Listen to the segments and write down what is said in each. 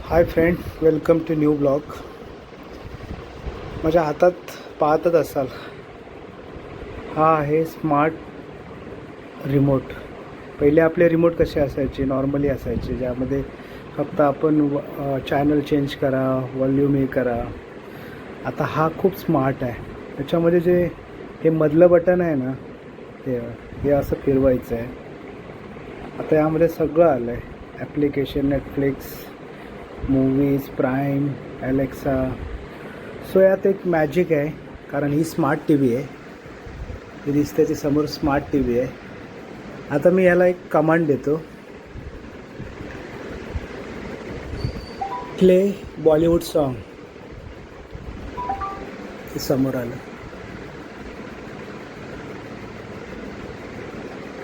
High friend, welcome to new blog. माझ्या हातात पाहतच असाल, हा आहे स्मार्ट रिमोट. पहिले आपले रिमोट कसे असायचे, नॉर्मली असायचे, ज्यामध्ये फक्त आपण चॅनल चेंज करा, वॉल्यूम हे करा. आता हा खूप स्मार्ट आहे. त्याच्यामध्ये जे हे मधलं बटन आहे ना, हे असं फिरवायचं आहे. आता यामध्ये सगळं आलं आहे, application, Netflix, movies, prime, Alexa. So यात एक मॅजिक आहे, कारण ही स्मार्ट टी व्ही आहे. ही दिसते ती समोर स्मार्ट टी व्ही आहे. आता मी याला एक कमांड देतो, प्ले बॉलिवूड सॉन्ग. ते समोर आलं.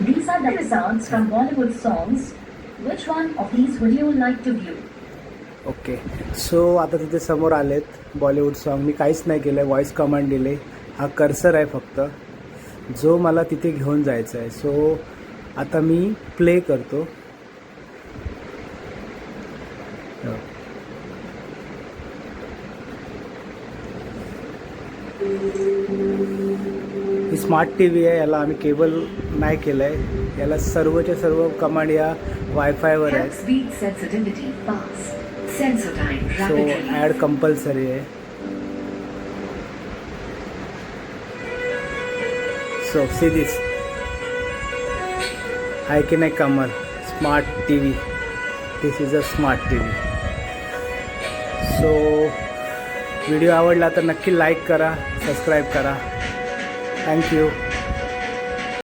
These are the sounds from Bollywood songs. Which one of these would you like to view? Okay. So आता तिथे समोर आलेत बॉलिवूड सॉन्ग. मी काहीच नाही केलं आहे, व्हॉईस कमांड दिले. हा कर्सर आहे फक्त, जो मला तिथे घेऊन जायचा आहे. सो आता मी प्ले करतो. ही स्मार्ट टी व्ही आहे. याला आम्ही केबल नाही केलं आहे. याला सर्वच्या सर्व कमांड या वायफायवर आहेत. Speed sensitivity fast. Sensor time so rapid. Ad compulsory आहे. सो सी दिस, आहे की नाही कमाल. Smart T V, this is a smart T V. So video आवडला तर नक्की लाईक करा, सबस्क्राईब करा. थँक्यू.